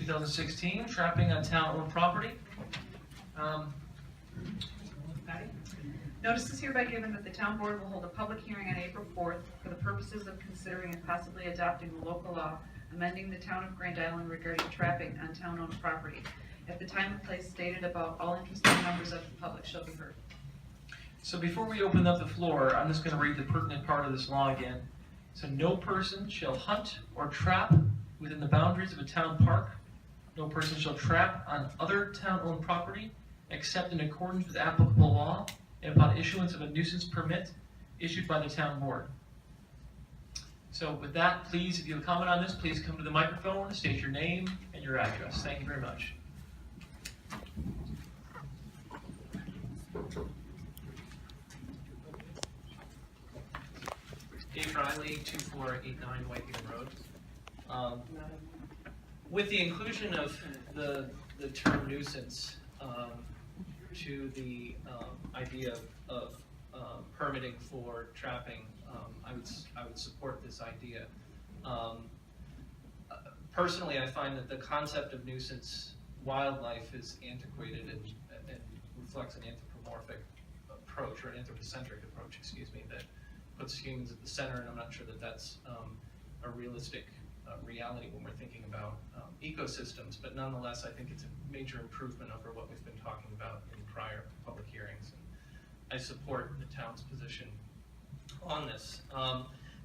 2016, trapping on town-owned property. Patty? Notice is hereby given that the town board will hold a public hearing on April 4th for the purposes of considering and possibly adopting the local law amending the town of Grand Island regarding trapping on town-owned property. At the time and place stated above, all interested members of the public shall be heard. So before we open up the floor, I'm just going to read the pertinent part of this law again. So no person shall hunt or trap within the boundaries of a town park. No person shall trap on other town-owned property except in accordance with applicable law and upon issuance of a nuisance permit issued by the town board. So with that, please, if you have a comment on this, please come to the microphone, state your name and your address. Thank you very much. Dave Riley, 2489 Whitehaven Road. With the inclusion of the term nuisance to the idea of permitting for trapping, I would support this idea. Personally, I find that the concept of nuisance wildlife is antiquated and reflects an anthropomorphic approach, or an anthropocentric approach, excuse me, that puts humans at the center, and I'm not sure that that's a realistic reality when we're thinking about ecosystems, but nonetheless, I think it's a major improvement over what we've been talking about in prior public hearings, and I support the town's position on this.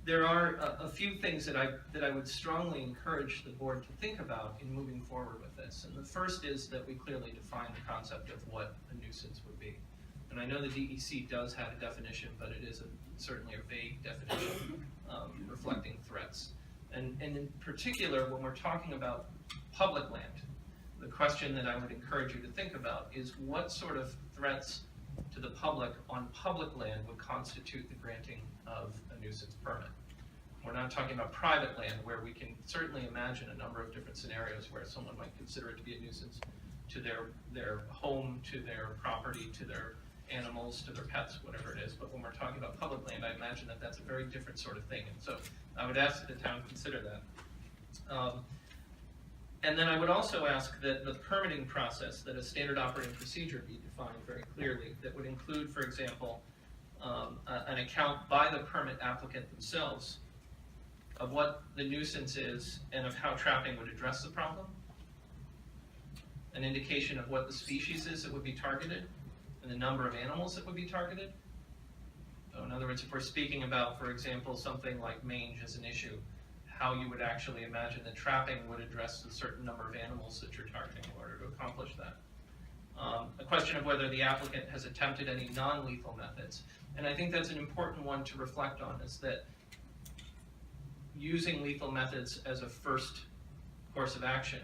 There are a few things that I would strongly encourage the board to think about in moving forward with this, and the first is that we clearly define the concept of what a nuisance would be. And I know the DEC does have a definition, but it is certainly a vague definition reflecting threats. And in particular, when we're talking about public land, the question that I would encourage you to think about is what sort of threats to the public on public land would constitute the granting of a nuisance permit. We're not talking about private land, where we can certainly imagine a number of different scenarios where someone might consider it to be a nuisance to their home, to their property, to their animals, to their pets, whatever it is. But when we're talking about public land, I imagine that that's a very different sort of thing. And so I would ask that the town consider that. And then I would also ask that the permitting process, that a standard operating procedure be defined very clearly, that would include, for example, an account by the permit applicant themselves of what the nuisance is and of how trapping would address the problem, an indication of what the species is that would be targeted, and the number of animals that would be targeted. So in other words, if we're speaking about, for example, something like mange as an issue, how you would actually imagine that trapping would address a certain number of animals that you're targeting in order to accomplish that. A question of whether the applicant has attempted any non-lethal methods. And I think that's an important one to reflect on, is that using lethal methods as a first course of action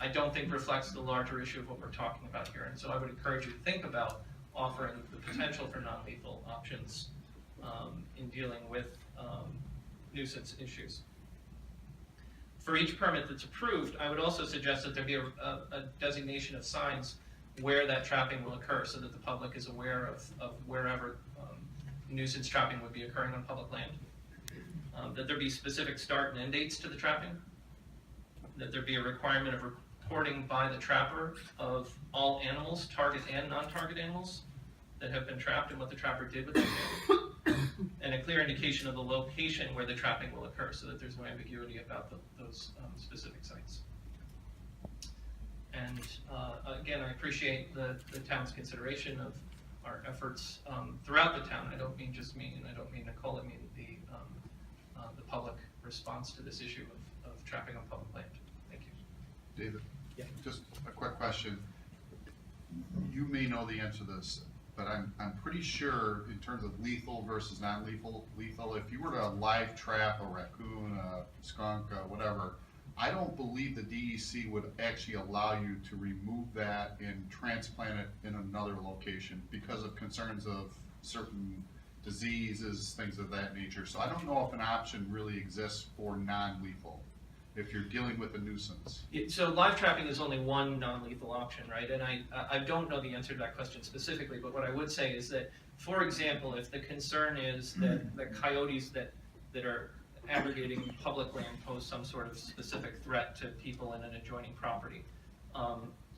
I don't think reflects the larger issue of what we're talking about here. And so I would encourage you to think about offering the potential for non-lethal options in dealing with nuisance issues. For each permit that's approved, I would also suggest that there be a designation of signs where that trapping will occur, so that the public is aware of wherever nuisance trapping would be occurring on public land. That there be specific start and end dates to the trapping. That there be a requirement of reporting by the trapper of all animals, target and non-target animals, that have been trapped and what the trapper did with those animals. And a clear indication of the location where the trapping will occur, so that there's no ambiguity about those specific sites. And again, I appreciate the town's consideration of our efforts throughout the town. I don't mean just me, and I don't mean Nicole, I mean the public response to this issue of trapping on public land. Thank you. David? Yeah. Just a quick question. You may know the answer to this, but I'm pretty sure in terms of lethal versus non-lethal, if you were to live trap a raccoon, a skunk, whatever, I don't believe the DEC would actually allow you to remove that and transplant it in another location because of concerns of certain diseases, things of that nature. So I don't know if an option really exists for non-lethal if you're dealing with a nuisance. So live trapping is only one non-lethal option, right? And I don't know the answer to that question specifically, but what I would say is that, for example, if the concern is that the coyotes that are aggregating public land pose some sort of specific threat to people in an adjoining property.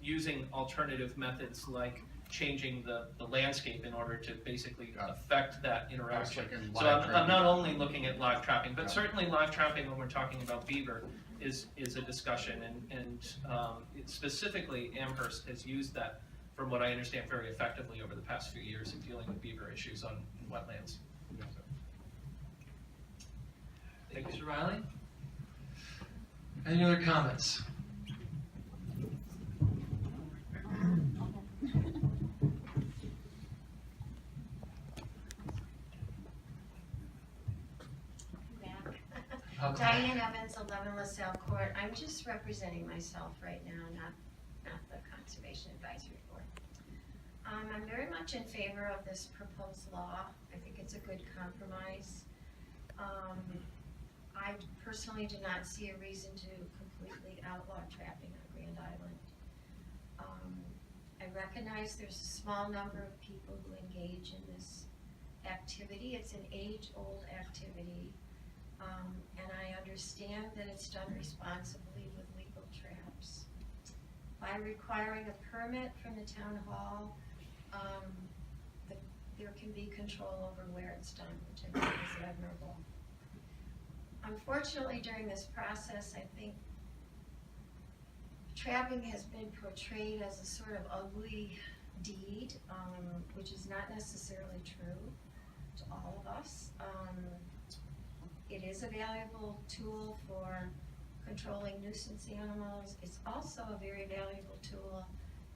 Using alternative methods like changing the landscape in order to basically affect that interaction. Like in So live I'm trapping. not only looking at live trapping, but Yeah. certainly live trapping when we're talking about beaver is a discussion, and specifically Amherst has used that, from what I understand, very effectively over the past few years in dealing with beaver issues on wetlands. Thank you, Mr. Riley. Any other comments? Back. Okay. Diane Evans, 11 LaSalle Court. I'm just representing myself right now, not the Conservation Advisory Board. I'm very much in favor of this proposed law. I think it's a good compromise. I personally do not see a reason to completely outlaw trapping on Grand Island. I recognize there's a small number of people who engage in this activity. It's an age-old activity. And I understand that it's done responsibly with legal traps. By requiring a permit from the town hall, there can be control over where it's done, which I think is admirable. Unfortunately, during this process, I think trapping has been portrayed as a sort of ugly deed, which is not necessarily true to all of us. It is a valuable tool for controlling nuisance animals. It's also a very valuable tool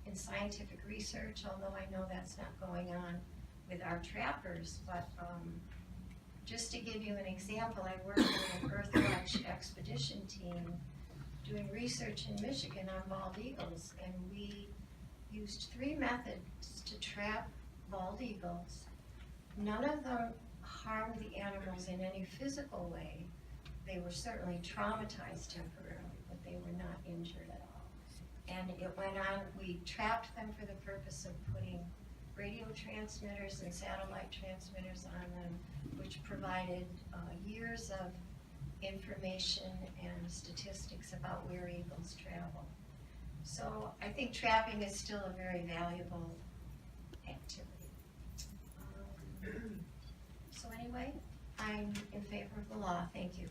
in scientific research, although I know that's not going on with our trappers. But just to give you an example, I worked with an Earthwatch expedition team doing research in Michigan on bald eagles, and we used 3 methods to trap bald eagles. None of them harmed the animals in any physical way. They were certainly traumatized temporarily, but they were not injured at all. And it went on, we trapped them for the purpose of putting radio transmitters and satellite transmitters on them, which provided years of information and statistics about where eagles travel. So I think trapping is still a very valuable activity. So anyway, I'm in favor of the law. Thank you.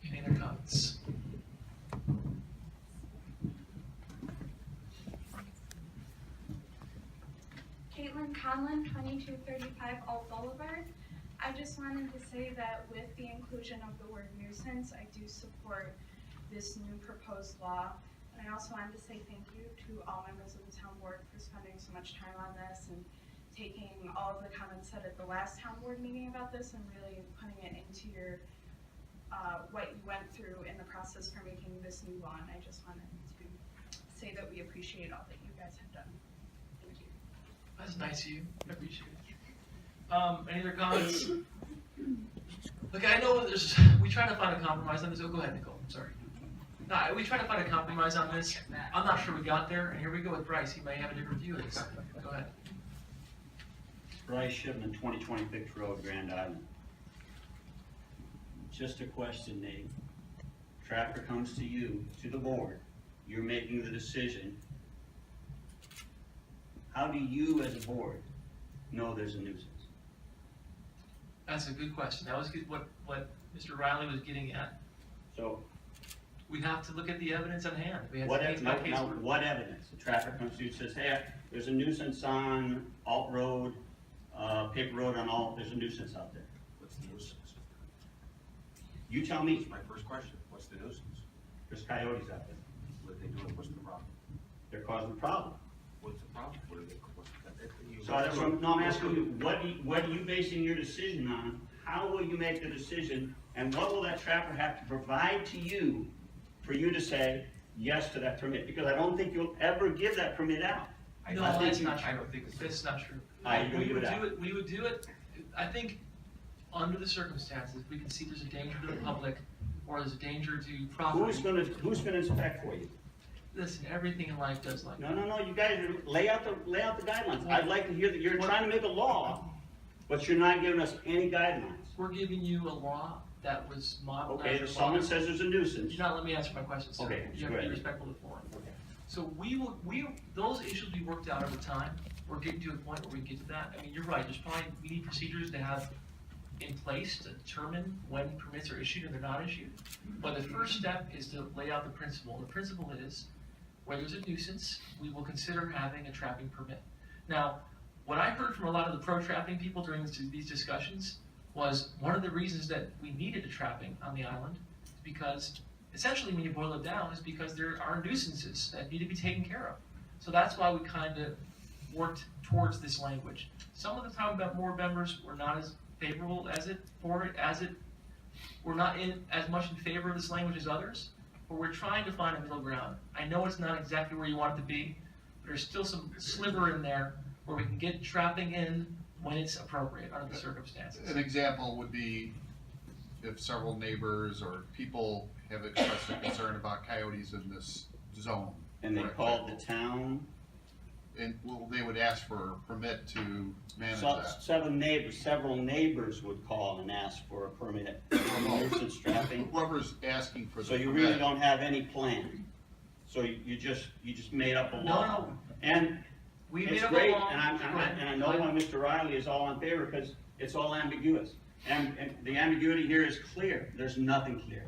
Any other comments? Caitlin Conlon, 2235 Alt Boulevard. I just wanted to say that with the inclusion of the word nuisance, I do support this new proposed law. And I also wanted to say thank you to all members of the town board for spending so much time on this and taking all of the comments said at the last town board meeting about this and really putting it into your, what you went through in the process for making this new law. And I just wanted to say that we appreciate all that you guys have done. Thank you. That's nice of you. I appreciate it. Any other comments? Look, I know we try to find a compromise on this. Oh, go ahead, Nicole. I'm sorry. No, we try to find a compromise on this. I'm not sure we got there, and here we go with Bryce. He may have a different view of this. Go ahead. Bryce Shipman, 2020 Victor Road, Grand Island. Just a question, Nate. Trapper comes to you, to the board. You're making the decision. How do you, as a board, know there's a nuisance? That's a good question. That was what Mr. Riley was getting at. So, We have to look at the evidence on hand. We have what, to case by case. what evidence? The trapper comes to you and says, hey, there's a nuisance on Alt Road, Paper Road on Alt, there's a nuisance out there. What's the nuisance? You tell me. That's my first question. What's the nuisance? There's coyotes out there. What are they doing? What's the problem? They're causing a problem. What's the problem? What are they, So that's what, no, I'm asking you, what are you basing your decision on? How will you make the decision? And what will that trapper have to provide to you for you to say yes to that permit? Because I don't think you'll ever give that permit out. No, that's not true. That's not true. I agree with that. We would do it, I think, under the circumstances, we can see there's a danger to the public, or there's a danger to property. Who's gonna inspect for you? Listen, everything in life does like that. No, you guys lay out the guidelines. I'd like to hear that you're trying to make a law, but you're not giving us any guidelines. we're giving you a law that was modeled Okay, after if someone law. says there's a nuisance, You not let me answer my question, sir. Okay, You go have to be ahead. respectful of the forum. So those issues will be worked out over time. We're getting to a point where we get to that. I mean, you're right, we need procedures to have in place to determine when permits are issued and they're not issued. But the first step is to lay out the principle. The principle is, where there's a nuisance, we will consider having a trapping permit. Now, what I heard from a lot of the pro-trapping people during these discussions was one of the reasons that we needed a trapping on the island is because, essentially, when you boil it down, is because there are nuisances that need to be taken care of. So that's why we kind of worked towards this language. Some of the town board members were not as favorable we're not as much in favor of this language as others, but we're trying to find a middle ground. I know it's not exactly where you want it to be, but there's still some sliver in there where we can get trapping in when it's appropriate under the circumstances. An example would be if several neighbors or people have expressed a concern about coyotes in this zone. and they for called the example. town, And, well, they would ask for a permit to manage so, that. several neighbors would call and ask for a permit for nuisance trapping. Whoever's asking for the So you permit. really don't have any plan. So you just made up a law. No. And We made it's up a great, law. and I know why Mr. Riley is all in favor, because it's all ambiguous. And the ambiguity here is clear, there's nothing clear.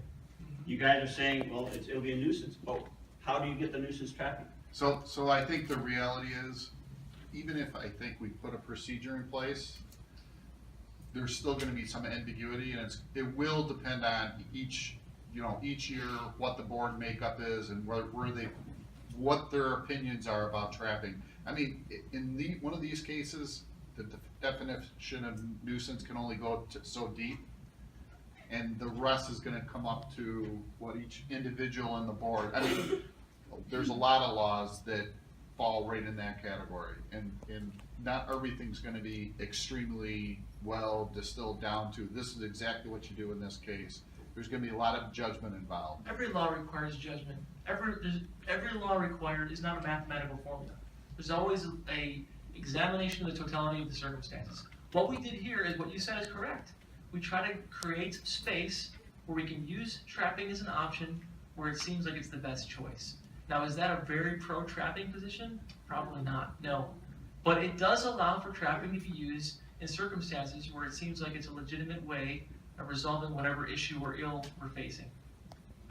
You guys are saying, well, it'll be a nuisance, but how do you get the nuisance trapping? So I think the reality is, even if I think we put a procedure in place, there's still gonna be some ambiguity, and it will depend on each year, what the board makeup is and what their opinions are about trapping. I mean, in one of these cases, the definition of nuisance can only go so deep, and the rest is gonna come up to what each individual on the board, I mean, there's a lot of laws that fall right in that category, and not everything's gonna be extremely well distilled down to, this is exactly what you do in this case. There's gonna be a lot of judgment involved. Every law requires judgment. Every law required is not a mathematical formula. There's always a examination of the totality of the circumstances. What we did here is what you said is correct. We try to create space where we can use trapping as an option where it seems like it's the best choice. Now, is that a very pro-trapping position? Probably not, no. But it does allow for trapping to be used in circumstances where it seems like it's a legitimate way of resolving whatever issue or ill we're facing.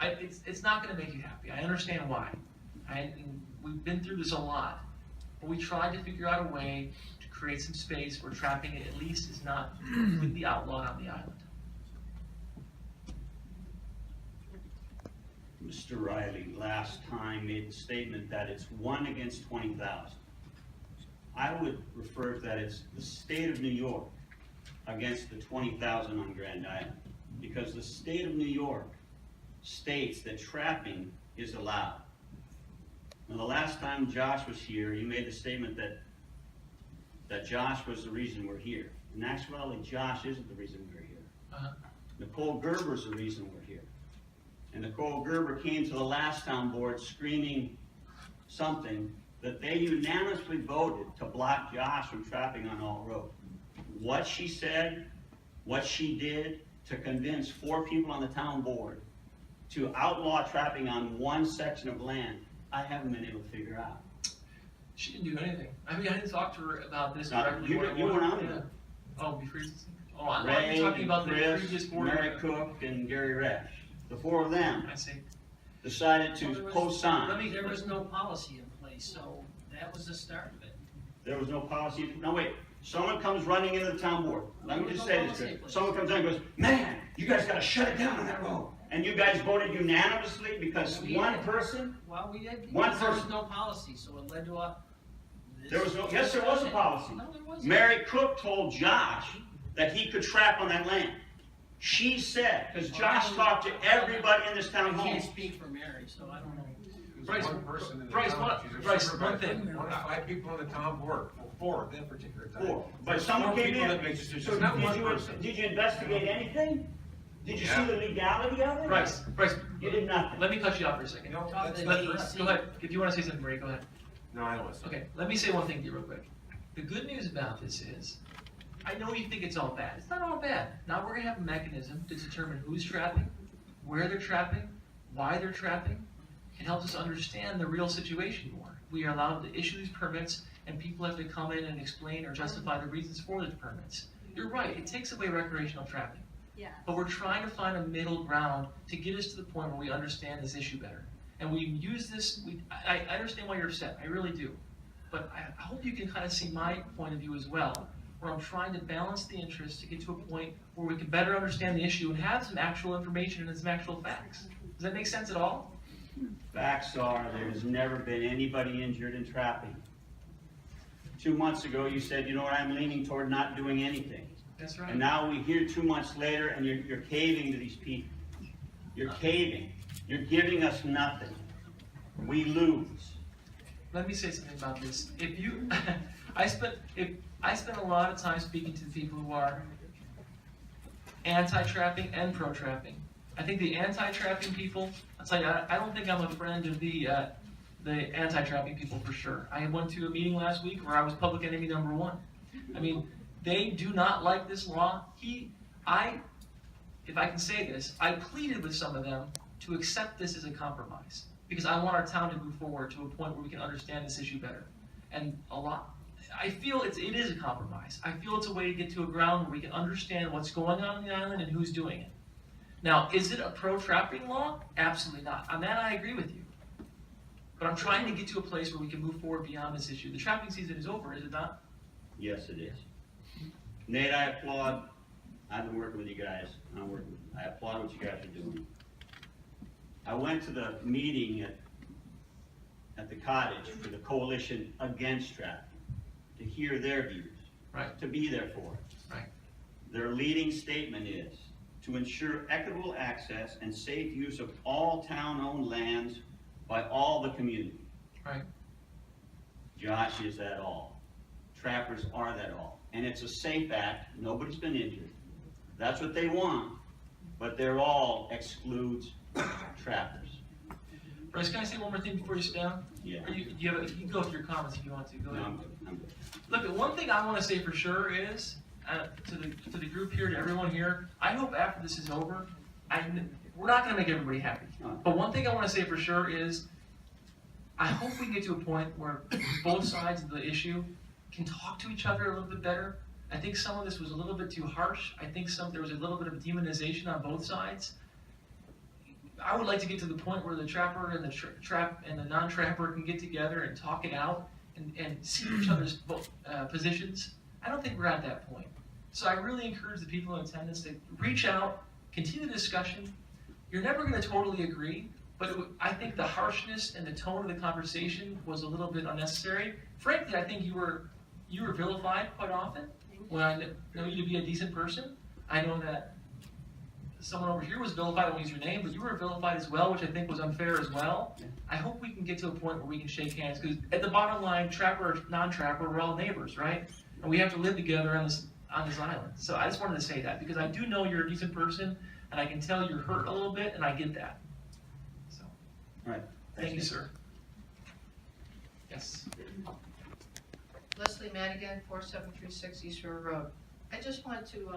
It's not gonna make you happy, I understand why. And we've been through this a lot. But we tried to figure out a way to create some space where trapping at least is not completely outlawed on the island. Mr. Riley last time made the statement that it's 1 against 20,000. I would refer to that as the state of New York against the 20,000 on Grand Island. Because the state of New York states that trapping is allowed. Now, the last time Josh was here, you made the statement that Josh was the reason we're here. In actuality, Josh isn't the reason we're here. Uh-huh. Nicole Gerber's the reason we're here. And Nicole Gerber came to the last town board screaming something that they unanimously voted to block Josh from trapping on All Road. What she said, what she did to convince 4 people on the town board to outlaw trapping on one section of land, I haven't been able to figure out. She didn't do anything. I mean, I didn't talk to her about this Now, directly. you one-on-one. weren't on Yeah. there. Oh, before you, I'm Ray, talking about the Chris, previous board. Mary Cook, and Gary Resch. The 4 of them I see. decided Well, to there was- co-sign. There was no policy in place, so that was the start of it. There was no policy. No, wait. Someone comes running into the town board. Let me just say this, Chris. Someone comes in and goes, man, you guys gotta shut it down on that road. And you guys voted unanimously because We one did. person, Well, we did, One because there was person. no policy, so it led to a. there was no, yes, there was a policy. No, there wasn't. Mary Cook told Josh that he could trap on that land. She said, because Josh talked to everybody in this I town hall. can't speak for Mary, so I don't know. Bryce, One person in the Bryce, town, one- she's a Bryce, supervisor. one thing. 1 of 5 people on the town board, 4 at that particular time. 4. But There's someone 4 came people in. that makes decisions, So not one person. did you investigate anything? Did you see Yeah. the legality of it? Bryce, You did nothing. let me cut you off for a second. No, Talk that's to not- the Go DEC. ahead, if you wanna say something, Ray, go ahead. No, I don't listen. Okay, let me say one thing to you real quick. The good news about this is, I know you think it's all bad. It's not all bad. Now we're gonna have a mechanism to determine who's trapping, where they're trapping, why they're trapping. It helps us understand the real situation more. We are allowed to issue these permits, and people have to come in and explain or justify the reasons for the permits. You're right, it takes away recreational trapping. Yeah. But we're trying to find a middle ground to get us to the point where we understand this issue better. And we use this, I understand why you're upset, I really do. But I hope you can kind of see my point of view as well, where I'm trying to balance the interests to get to a point where we can better understand the issue and have some actual information and some actual facts. Does that make sense at all? Facts are, there's never been anybody injured in trapping. 2 months ago, you said, you know what, I'm leaning toward not doing anything. That's And right. now we hear 2 months later, and you're caving to these people. You're caving. You're giving us nothing. We lose. Let me say something about this. If you, I spent a lot of time speaking to the people who are anti-trapping and pro-trapping. I think the anti-trapping people, I'll tell you, I don't think I'm a friend of the anti-trapping people for sure. I went to a meeting last week where I was public enemy number one. I mean, they do not like this law. If I can say this, I pleaded with some of them to accept this as a compromise because I want our town to move forward to a point where we can understand this issue better. And I feel it is a compromise. I feel it's a way to get to a ground where we can understand what's going on the island and who's doing it. Now, is it a pro-trapping law? Absolutely not. On that, I agree with you. But I'm trying to get to a place where we can move forward beyond this issue. The trapping season is over, is it not? Yes, it is. Nate, I applaud. I've been working with you guys. I applaud what you guys are doing. I went to the meeting at the cottage for the Coalition Against Trapping to hear their views. Right. To be there for it. Right. Their leading statement is to ensure equitable access and safe use of all town-owned lands by all the community. Right. Josh is that all. Trappers are that all. And it's a safe act. Nobody's been injured. That's what they want. But their all excludes trappers. Bryce, can I say one more thing before you sit down? Yeah. Or you can go through your comments if you want to. Go No, ahead. I'm good. Look, one thing I want to say for sure is, to the group here, to everyone here, I hope after this is over, we're not going to make everybody happy. But one thing I want to say for sure is, I hope we get to a point where both sides of the issue can talk to each other a little bit better. I think some of this was a little bit too harsh. I think there was a little bit of demonization on both sides. I would like to get to the point where the trapper and the trap and the non-trapper can get together and talk it out and see each other's positions. I don't think we're at that point. So I really encourage the people in attendance to reach out, continue the discussion. You're never going to totally agree, but I think the harshness and the tone of the conversation was a little bit unnecessary. Frankly, I think you were vilified quite often. When I know you to be a decent person, I know that someone over here was vilified, I won't use your name, but you were vilified as well, which I think was unfair as well. I hope we can get to a point where we can shake hands, because at the bottom line, trapper or non-trapper, we're all neighbors, right? And we have to live together on this island. So I just wanted to say that, because I do know you're a decent person, and I can tell you're hurt a little bit, and I get that. So, All right. thank you, sir. Yes. Leslie Madigan, 4736 East River Road. I just want to,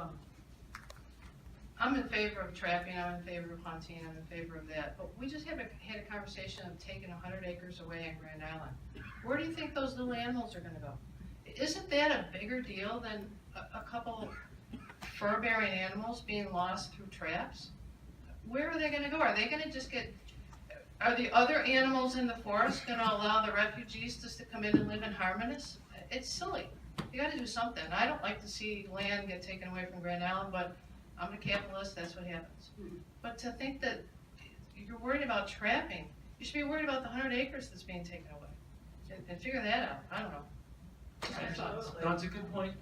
I'm in favor of trapping, I'm in favor of hunting, I'm in favor of that, but we just had a conversation of taking 100 acres away on Grand Island. Where do you think those little animals are gonna go? Isn't that a bigger deal than a couple fur-bearing animals being lost through traps? Where are they gonna go? Are they gonna just are the other animals in the forest gonna allow the refugees just to come in and live in harmonious? It's silly. You gotta do something. I don't like to see land get taken away from Grand Island, but I'm a capitalist, that's what happens. But to think that you're worried about trapping, you should be worried about the 100 acres that's being taken away. And figure that out. I don't know. Just my thoughts. No, it's a good point.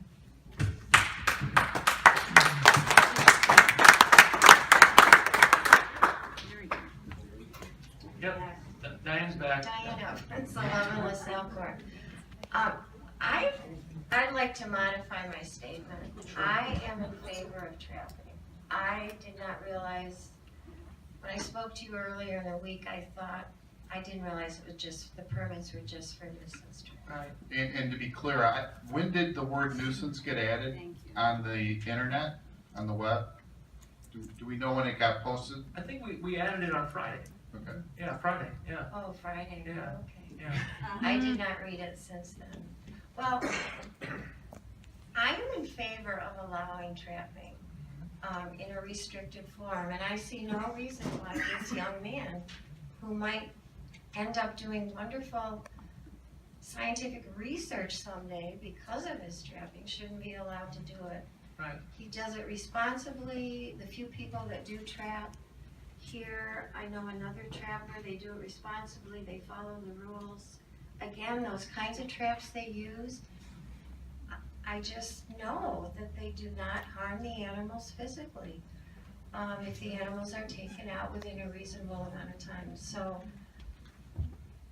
Yep, Diane's back. Diana, it's 11 LaSalle Court. I'd like to modify my statement. I am in favor of trapping. I did not realize, when I spoke to you earlier in the week, I thought I didn't realize it was just, the permits were just for nuisance trapping. Right. And to be clear, when did the word nuisance get added Thank you. on the internet, on the web? Do we know when it got posted? I think we added it on Friday. Okay. Yeah, Friday, yeah, Oh, Friday, Yeah. okay. yeah. I did not read it since then. Well, I'm in favor of allowing trapping, in a restricted form, and I see no reason why this young man, who might end up doing wonderful scientific research someday because of his trapping, shouldn't be allowed to do it. Right. He does it responsibly. The few people that do trap here, I know another trapper, they do it responsibly, they follow the rules. Again, those kinds of traps they use, I just know that they do not harm the animals physically, if the animals are taken out within a reasonable amount of time. So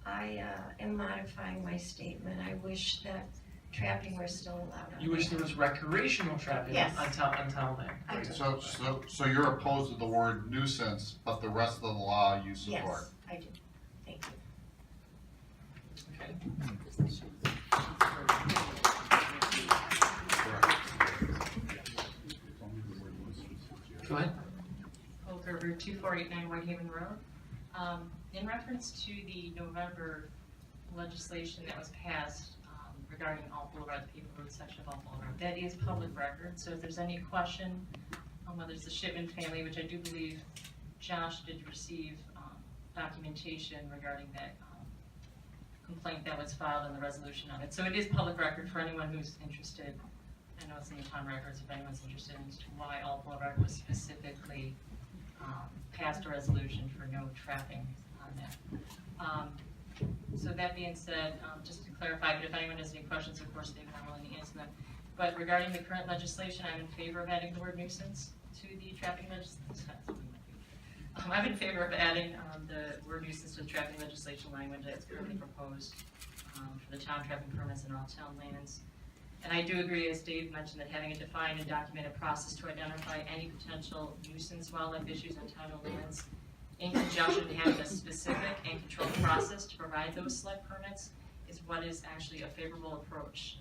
I am modifying my statement. I wish that trapping were still allowed on You wish there land. was recreational trapping Yes. on town land? I Right, do. so you're opposed to the word nuisance, but the rest of the law you support? Yes, I do. Thank you. Okay. Go ahead. Old River 2489 Whitehaven Road. In reference to the November legislation that was passed regarding Alt Boulevard, the People Road section of Alt Boulevard, that is public record. So if there's any question on whether it's the Shipman family, which I do believe Josh did receive documentation regarding that complaint that was filed and the resolution on it. So it is public record for anyone who's interested. I know it's in the town records if anyone's interested in as to why Alt Boulevard was specifically passed a resolution for no trapping on that. So that being said, just to clarify, but if anyone has any questions, of course, they're more willing to answer them. But regarding the current legislation, I'm in favor of adding the word nuisance to the trapping legislation. I'm in favor of adding the word nuisance to the trapping legislation language that's currently proposed for the town trapping permits in all town lands. And I do agree, as Dave mentioned, that having a defined and documented process to identify any potential nuisance wildlife issues on town lands, in conjunction with having a specific and controlled process to provide those select permits, is what is actually a favorable approach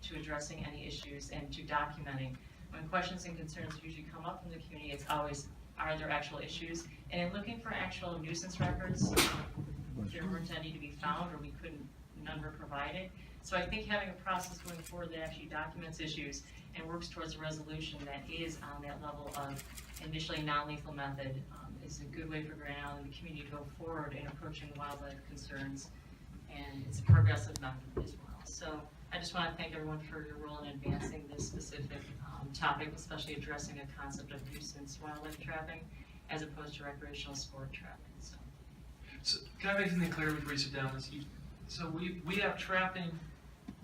to addressing any issues and to documenting. When questions and concerns usually come up from the community, it's always, are there actual issues? And in looking for actual nuisance records, there weren't any to be found, or we couldn't, none were provided. So I think having a process going forward that actually documents issues and works towards a resolution that is on that level of initially non-lethal method is a good way for Grand Island and the community to go forward in approaching wildlife concerns. And it's a progressive method as well. So I just want to thank everyone for your role in advancing this specific topic, especially addressing a concept of nuisance wildlife trapping as opposed to recreational sport trapping. So can I make something clear before you sit down? So we have trapping,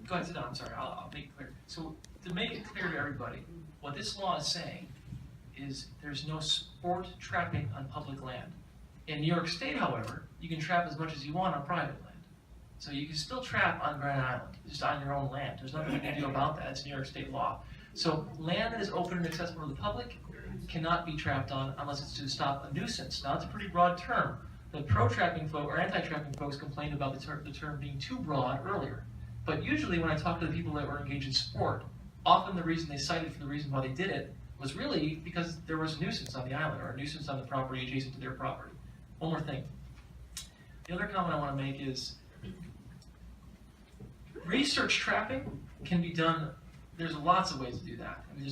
go ahead, sit down, I'm sorry, I'll make it clear. So to make it clear to everybody, what this law is saying is there's no sport trapping on public land. In New York State, however, you can trap as much as you want on private land. So you can still trap on Grand Island, just on your own land. There's nothing you can do about that, it's New York State law. So land that is open and accessible to the public cannot be trapped on unless it's to stop a nuisance. Now, it's a pretty broad term. The pro-trapping folk or anti-trapping folks complained about the term being too broad earlier. But usually when I talk to the people that were engaged in sport, often the reason they cited for the reason why they did it was really because there was a nuisance on the island or a nuisance on the property adjacent to their property. One more thing. The other comment I want to make is research trapping can be done. There's lots of ways to do that. I mean,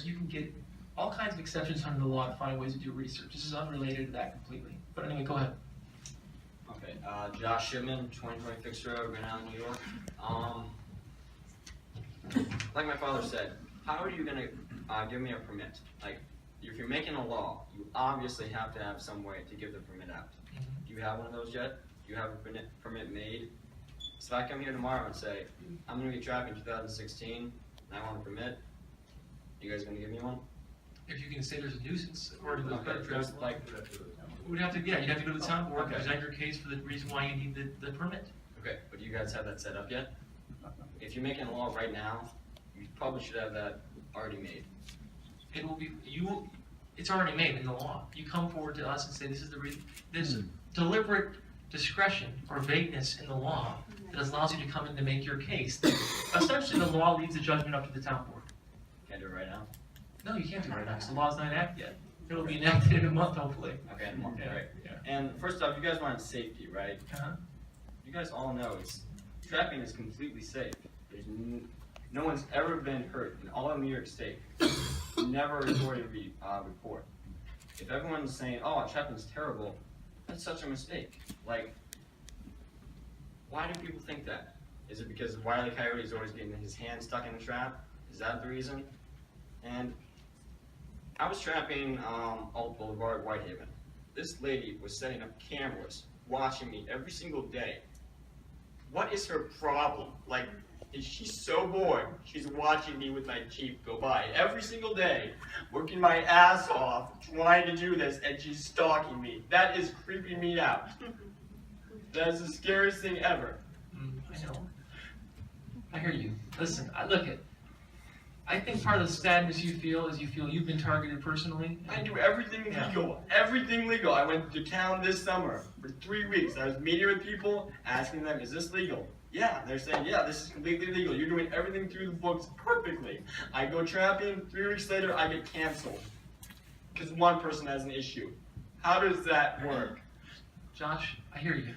you can get all kinds of exceptions under the law to find ways to do research. This is unrelated to that completely. But anyway, go ahead. Okay, Josh Shipman, 2020 Fixed Road, Grand Island, New York. Like my father said, how are you gonna give me a permit? Like, if you're making a law, you obviously have to have some way to give the permit out. Do you have one of those yet? Do you have a permit made? So if I come here tomorrow and say, I'm gonna be trapping 2016, and I want a permit, you guys gonna give me one? If you can say there's a nuisance, according to the Okay, federal there's law, like, you'd have to go to the town board, Okay. present your case for the reason why you need the permit. okay, but do you guys have that set up yet? If you're making a law right now, you probably should have that already made. It will be, it's already made in the law. You come forward to us and say, this is this deliberate discretion or vagueness in the law that allows you to come in to make your case. Essentially, the law leaves the judgment up to the town board. Can't do it right now? No, you can't do it right now, because the law's not enacted yet. It'll be enacted in a month, hopefully. Okay, Yeah, great. yeah. And first off, you guys want safety, right? Uh-huh. You guys all know trapping is completely safe. There's no one's ever been hurt in all of New York State. Never recorded report. If everyone's saying, oh, trapping's terrible, that's such a mistake. Like, why do people think that? Is it because Wile E. Coyote is always getting his hand stuck in the trap? Is that the reason? And I was trapping Alt Boulevard, Whitehaven. This lady was setting up cameras, watching me every single day. What is her problem? Like, is she so bored? She's watching me with my Jeep go by every single day, working my ass off, trying to do this, and she's stalking me. That is creeping me out. That is the scariest thing ever. I know. I hear you. Listen, I think part of the sadness you feel is you feel you've been targeted personally. I do everything legal. Everything legal. I went to town this summer for 3 weeks. I was meeting with people, asking them, is this legal? Yeah. They're saying, yeah, this is completely legal. You're doing everything through the books perfectly. I go trapping, 3 weeks later, I get canceled. Because one person has an issue. How does that work? Josh, I hear you.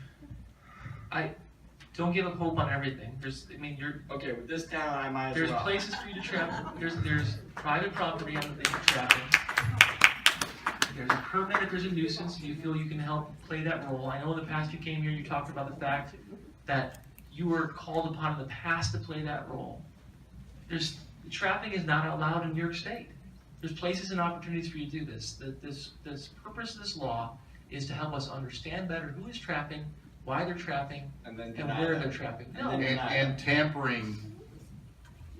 Don't give up hope on everything. You're Okay, with this town, I might as there's well. places for you to trap. There's private property on that you're trapping. There's a permit if there's a nuisance, and you feel you can help play that role. I know in the past you came here, you talked about the fact that you were called upon in the past to play that role. Trapping is not allowed in New York State. There's places and opportunities for you to do this. This purpose of this law is to help us understand better who is trapping, why they're trapping, And then and where they're trapping. No, And tampering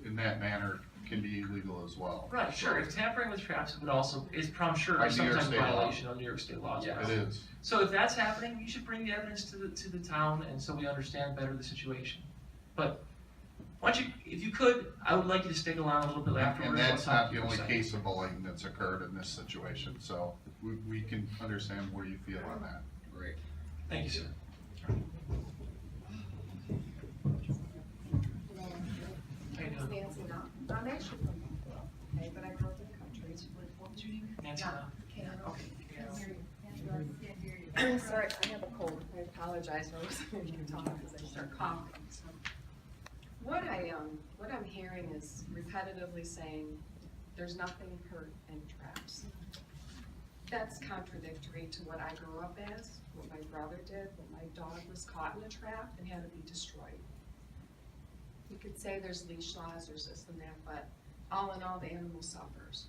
in that manner can be illegal as well. right, sure. If tampering with traps would also I'm sure By is New York sometimes State law. violation of New York State laws. Yeah. It is. So if that's happening, you should bring the evidence to the town, and so we understand better the situation. But if you could, I would like you to stick around a little bit afterwards. And that's I'll talk not to the you for a only second. case of bullying that's occurred in this situation, so we can understand where you feel on that. Great. Thank you, sir. How you doing? Nancy, I'm actually from Buffalo, okay, but I grew up in the country. What was your name? Nancy, Okay. Sorry, I have a cold. I apologize. I was going to talk because I start coughing. So, what I'm hearing is repetitively saying there's nothing hurt in traps. That's contradictory to what I grew up as, what my brother did, when my dog was caught in a trap and had to be destroyed. You could say there's leash laws, there's this and that, but all in all, the animal suffers.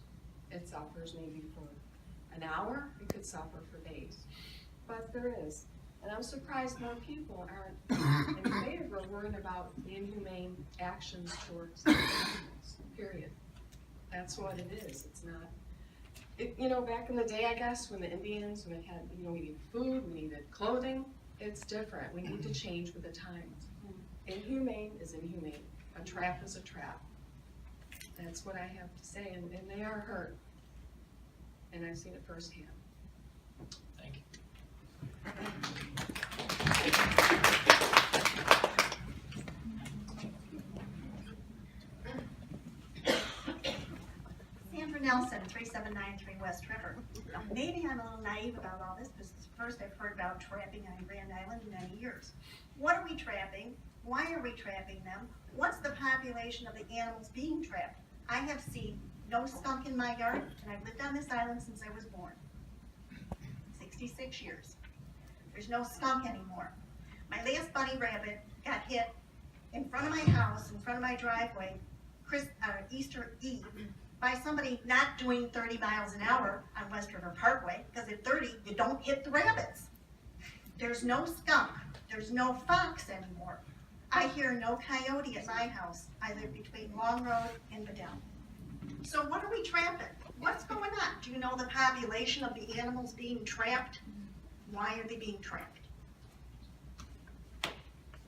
It suffers maybe for an hour, it could suffer for days. But there is. And I'm surprised more people aren't in favor of worrying about the inhumane actions towards animals, period. That's what it is. It's not, back in the day, I guess, when the Indians, when it had, we needed food, we needed clothing, it's different. We need to change with the times. Inhumane is inhumane. A trap is a trap. That's what I have to say, and they are hurt. And I've seen it firsthand. Thank you. Sandra Nelson, 3793 West River. Now, maybe I'm a little naive about all this, because it's the first I've heard about trapping on Grand Island in many years. What are we trapping? Why are we trapping them? What's the population of the animals being trapped? I have seen no skunk in my yard, and I've lived on this island since I was born. 66 years. There's no skunk anymore. My last bunny rabbit got hit in front of my house, in front of my driveway, Easter Eve, by somebody not doing 30 miles an hour on West River Parkway, because at 30, you don't hit the rabbits. There's no skunk. There's no fox anymore. I hear no coyote at my house. I live between Long Road and Bedell. So what are we trapping? What's going on? Do you know the population of the animals being trapped? Why are they being trapped?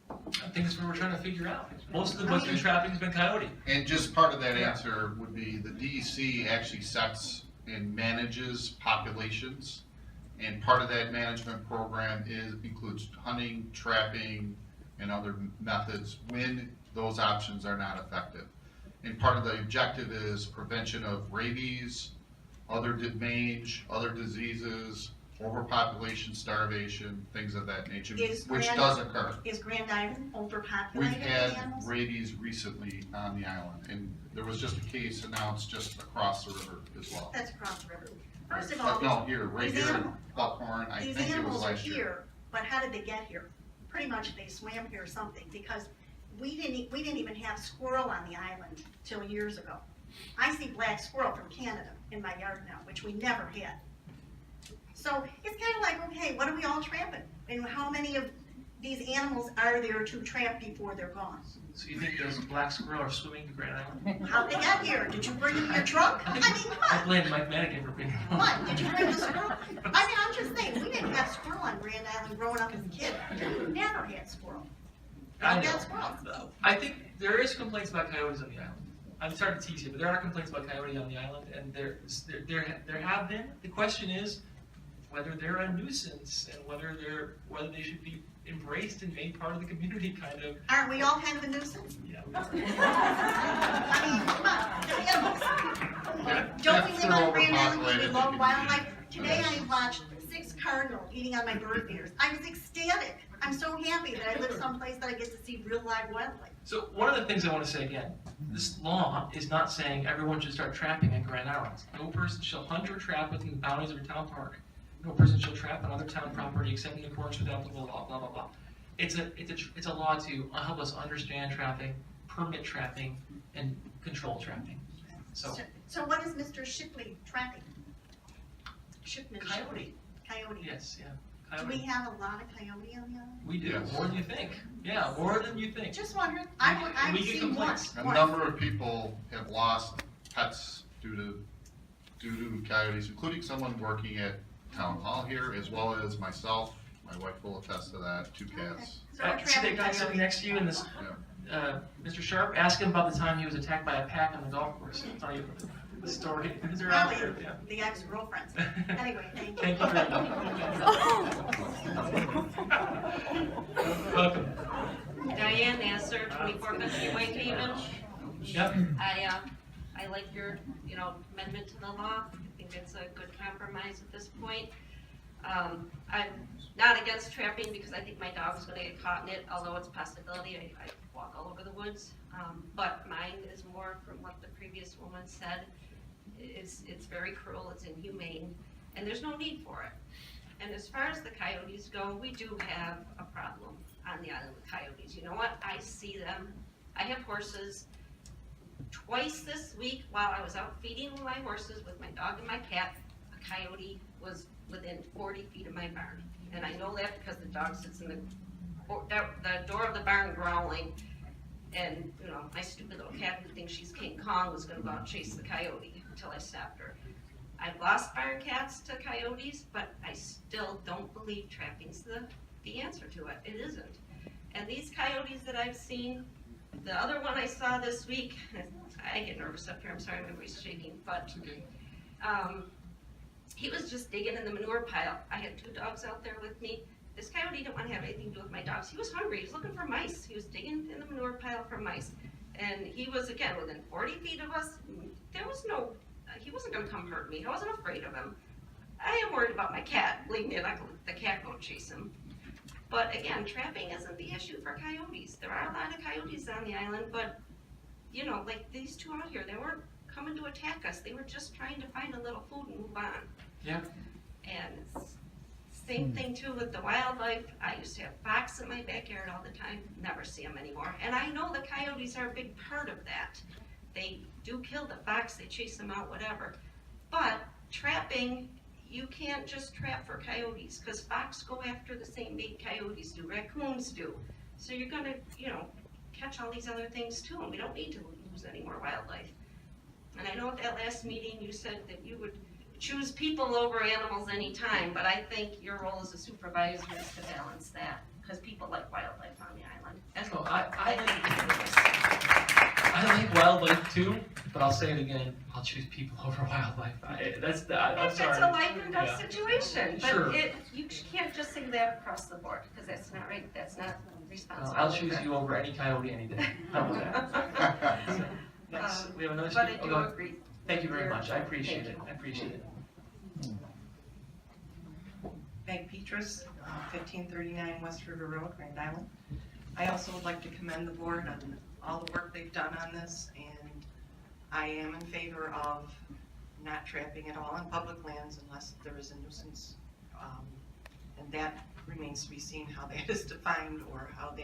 I think that's what we're trying to figure out. Most of the what's been trapping has been coyote. And just part of that answer would be the DEC actually sets and manages populations. And part of that management program includes hunting, trapping, and other methods when those options are not effective. And part of the objective is prevention of rabies, other mange, other diseases, overpopulation, starvation, things of that nature, which does occur. Is Grand Island We've overpopulated with had animals? rabies recently on the island, and there was just a case announced just across the river as well. That's across the river. First of all, No, here, right these here in animals- Buckhorn, I these think it was animals are last year. here, but how did they get here? Pretty much they swam here or something, because we didn't even have squirrel on the island till years ago. I see black squirrel from Canada in my yard now, which we never had. So it's kind of like, okay, what are we all trapping? And how many of these animals are there to trap before they're gone? So you think those black squirrel are swimming to Grand Island? How'd they get here? Did you bring them in your trunk? I mean, come I on. blame Mike Madigan for being. What, did you bring the squirrel? I mean, I'm just saying, we didn't have squirrel on Grand Island growing up as a kid. We never had squirrel. I Not know. that squirrel. I think there is complaints about coyotes on the island. I'm sorry to tease you, but there are complaints about coyote on the island, and there have been. The question is whether they're a nuisance and whether they should be embraced and made part of the community, kind of. Aren't we all kind of a nuisance? Yeah. I mean, come on, they're animals. Don't we If live they're on Grand Island because we overpopulated, love they wildlife? can be- Today I watched 6 cardinals eating on my bird feeders. I was ecstatic. I'm so happy that I live someplace that I get to see real live wildlife. So one of the things I want to say again, this law is not saying everyone should start trapping on Grand Island. No person shall hunt or trap within the boundaries of a town park. No person shall trap on other town property except in accordance with applicable law, blah, blah, blah. It's a law to help us understand trapping, permit trapping, and control trapping. So, So what is Mr. Shipley trapping? Shipman. coyote, Coyote. yes, yeah. Do we Coyote. have a lot of coyote on the island? We do, Yes. more than you think. Yeah, more than you think. Just wondering. I've We get seen one. complaints. A number of people have lost pets due to coyotes, including someone working at town hall here, as well as myself. My wife will attest to that, 2 cats. So we're See that trapping guy sitting coyotes. next to you in this, Mr. Sharp, ask him about the time he was attacked by a pack on the golf course. I'll tell you the story. They're out there, Probably yeah. the ex-girlfriends. Anyway, thank you. Thank you very much. Welcome. Diane Nasser, 24 Country Whitehaven. Yep. I like your, amendment to the law. I think it's a good compromise at this point. I'm not against trapping because I think my dog's gonna get caught in it, although it's a possibility. I walk all over the woods. But mine is more from what the previous woman said. It's very cruel, it's inhumane, and there's no need for it. And as far as the coyotes go, we do have a problem on the island with coyotes. You know what? I see them. I have horses. Twice this week, while I was out feeding my horses with my dog and my cat, a coyote was within 40 feet of my barn. And I know that because the dog sits in the door of the barn growling. And, my stupid little cat who thinks she's King Kong was gonna go out and chase the coyote until I stopped her. I've lost barn cats to coyotes, but I still don't believe trapping's the answer to it. It isn't. And these coyotes that I've seen, the other one I saw this week, I get nervous up here, I'm sorry, my voice is shaking, but, he was just digging in the manure pile. I had 2 dogs out there with me. This coyote didn't want to have anything to do with my dogs. He was hungry, he was looking for mice. He was digging in the manure pile for mice. And he was, again, within 40 feet of us. There was no, he wasn't gonna come hurt me. I wasn't afraid of him. I am worried about my cat. Believe me, the cat won't chase him. But again, trapping isn't the issue for coyotes. There are a lot of coyotes on the island, but, like these 2 out here, they weren't coming to attack us. They were just trying to find a little food and move on. Yeah. And it's same thing too with the wildlife. I used to have fox in my backyard all the time, never see them anymore. And I know the coyotes are a big part of that. They do kill the fox, they chase them out, whatever. But trapping, you can't just trap for coyotes, because fox go after the same bait coyotes do, raccoons do. So you're gonna, catch all these other things too, and we don't need to lose any more wildlife. And I know at that last meeting you said that you would choose people over animals anytime, but I think your role as a supervisor is to balance that, because people like wildlife on the island. And Oh, I I like wildlife too, but I'll say it again, I'll choose people over wildlife. I'm It's sorry. a life and death Yeah. situation, Sure. but you can't just say that across the board, because that's not right, that's not responsible. I'll choose you over any coyote any day. How about that? So, next, we have another But I speaker. do Oh, go ahead. agree. Thank you very much, I Thank appreciate you. it, I appreciate it. Meg Petrus, 1539 West River Road, Grand Island. I also would like to commend the board on all the work they've done on this, and I am in favor of not trapping at all on public lands unless there is a nuisance. And that remains to be seen how that is defined or how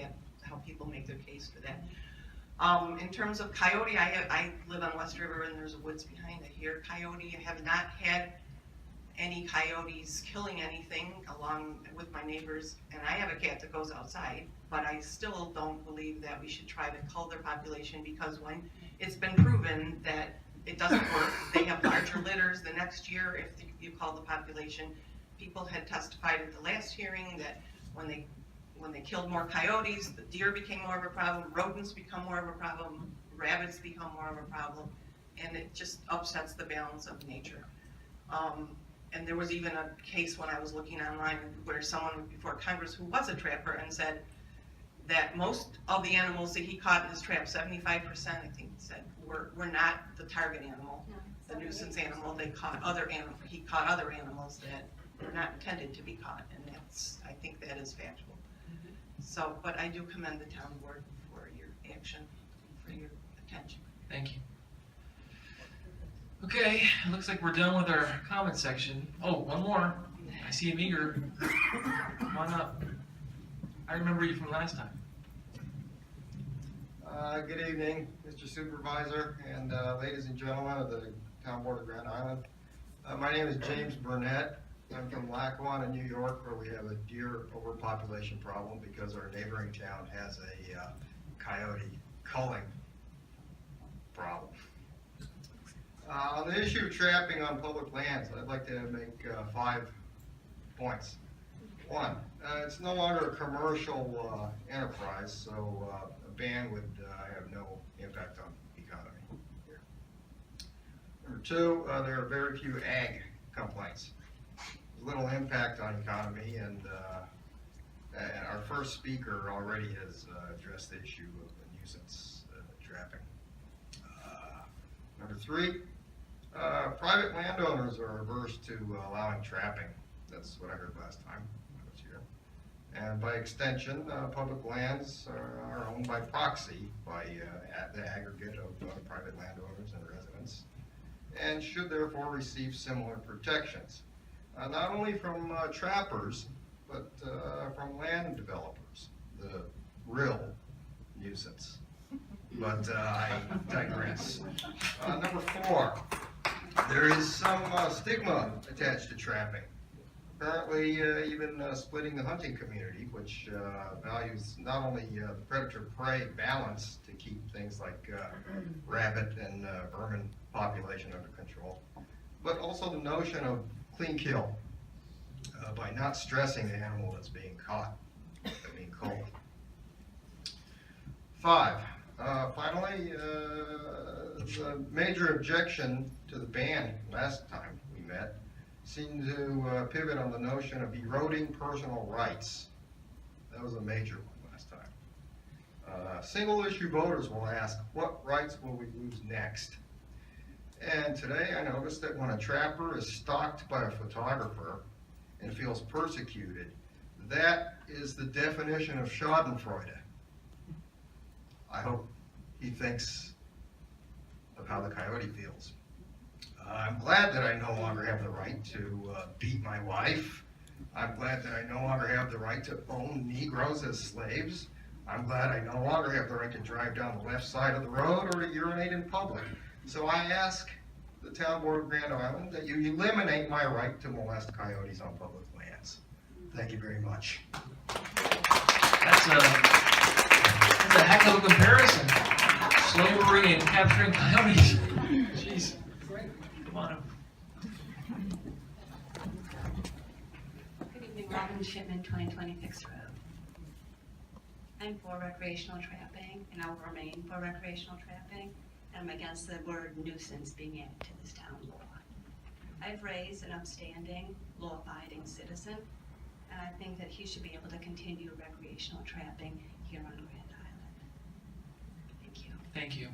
people make their case for that. In terms of coyote, I live on West River and there's a woods behind it here. Coyote, I have not had any coyotes killing anything along with my neighbors, and I have a cat that goes outside, but I still don't believe that we should try to cull their population, because when it's been proven that it doesn't work, they have larger litters the next year if you cull the population. People had testified at the last hearing that when they killed more coyotes, the deer became more of a problem, rodents become more of a problem, rabbits become more of a problem, and it just upsets the balance of nature. And there was even a case when I was looking online where someone before Congress who was a trapper and said that most of the animals that he caught in his trap, 75%, I think said, were not the target animal, the nuisance animal. He caught other animals that were not intended to be caught, and I think that is factual. So, but I do commend the town board for your action, for your attention. Thank you. Okay, it looks like we're done with our comment section. Oh, one more. I see him eager. Come on up. I remember you from last time. Good evening, Mr. Supervisor and ladies and gentlemen of the Town Board of Grand Island. My name is James Burnett. I'm from Lackawanna, New York, where we have a deer overpopulation problem because our neighboring town has a coyote culling problem. On the issue of trapping on public lands, I'd like to make 5 points. 1, it's no longer a commercial enterprise, so a ban would have no impact on the economy here. Number 2, there are very few ag complaints. There's little impact on economy, and our first speaker already has addressed the issue of the nuisance trapping. Number 3, private landowners are averse to allowing trapping. That's what I heard last time I was here. And by extension, public lands are owned by proxy by the aggregate of private landowners and residents, and should therefore receive similar protections, not only from trappers, but from land developers, the real nuisance. But I digress. Number 4, there is some stigma attached to trapping. Apparently, even splitting the hunting community, which values not only the predator-prey balance to keep things like rabbit and vermin population under control, but also the notion of clean kill by not stressing the animal that's being caught, being culled. 5, finally, the major objection to the ban last time we met seemed to pivot on the notion of eroding personal rights. That was a major one last time. Single issue voters will ask, what rights will we lose next? And today I noticed that when a trapper is stalked by a photographer and feels persecuted, that is the definition of schadenfreude. I hope he thinks of how the coyote feels. I'm glad that I no longer have the right to beat my wife. I'm glad that I no longer have the right to own Negroes as slaves. I'm glad I no longer have the right to drive down the left side of the road or to urinate in public. So I ask the Town Board of Grand Island that you eliminate my right to molest coyotes on public lands. Thank you very much. That's a heck of a comparison. Slavery and capturing coyotes. Jeez. Come on up. Good evening, Robin Shipman, 2020 Fix Road. I'm for recreational trapping, and I will remain for recreational trapping. And I'm against the word nuisance being added to this town law. I've raised an upstanding, law-abiding citizen, and I think that he should be able to continue recreational trapping here on Grand Island. Thank you. Thank you.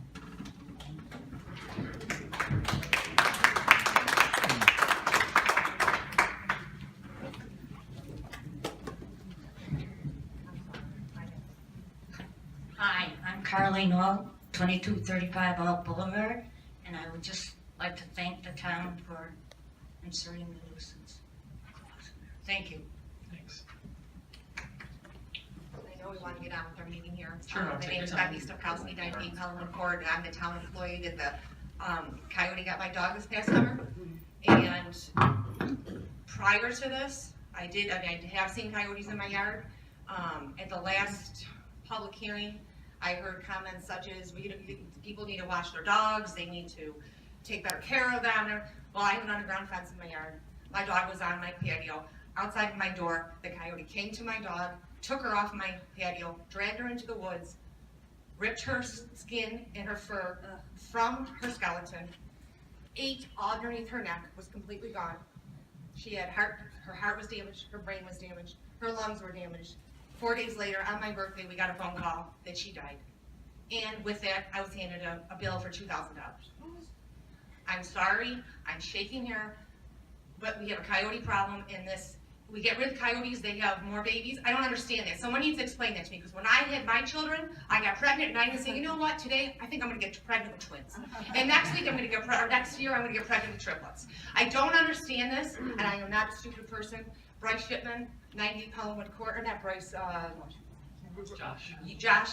Hi, I'm Carly Knoll, 2235 Alt Boulevard, and I would just like to thank the town for inserting the nuisance clause. Thank you. Thanks. I know we want to get on with our meeting here. Sure, My take name your is time. Becky Stokowski, 19 Pelham Court. I'm the town employee that the coyote got my dog this past summer. And prior to this, I have seen coyotes in my yard. At the last public hearing, I heard comments such as, people need to watch their dogs, they need to take better care of them. Well, I have an underground fence in my yard. My dog was on my patio. Outside of my door, the coyote came to my dog, took her off my patio, dragged her into the woods, ripped her skin and her fur from her skeleton, ate all underneath her neck, was completely gone. She had her heart was damaged, her brain was damaged, her lungs were damaged. 4 days later, on my birthday, we got a phone call that she died. And with that, I was handed a bill for $2,000. I'm sorry, I'm shaking here, but we have a coyote problem in this. We get rid of coyotes, they have more babies. I don't understand that. Someone needs to explain that to me, because when I had my children, I got pregnant and I can say, you know what, today, I think I'm gonna get pregnant with twins. And next week, next year, I'm gonna get pregnant with triplets. I don't understand this, and I am not a stupid person. Bryce Shipman, 90 Pelhamwood Court, or not Bryce, Josh,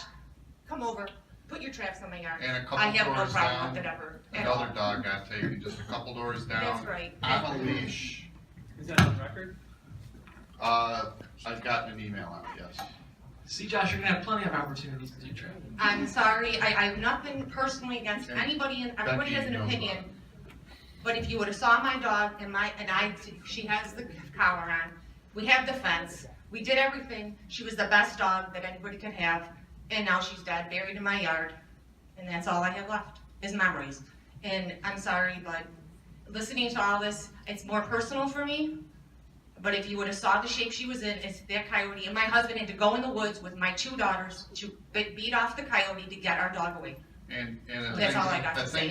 come over, put your traps on my yard. And a couple I have no doors problem down, with it ever. at all. another dog got taken just a couple doors down. That's right. On a leash. Is that on record? I've gotten an email on it, yes. See, Josh, you're gonna have plenty of opportunities to do trapping. I'm sorry, I have nothing personally against anybody, and everybody has an Becky knows opinion. about it. But if you would've saw my dog she has the collar on, we have the fence, we did everything, she was the best dog that anybody could have, and now she's dead, buried in my yard, and that's all I have left, is memories. And I'm sorry, but listening to all this, it's more personal for me, but if you would've saw the shape she was in, it's that coyote, and my husband had to go in the woods with my 2 daughters to beat off the coyote to get our dog away. And That's all I got to say.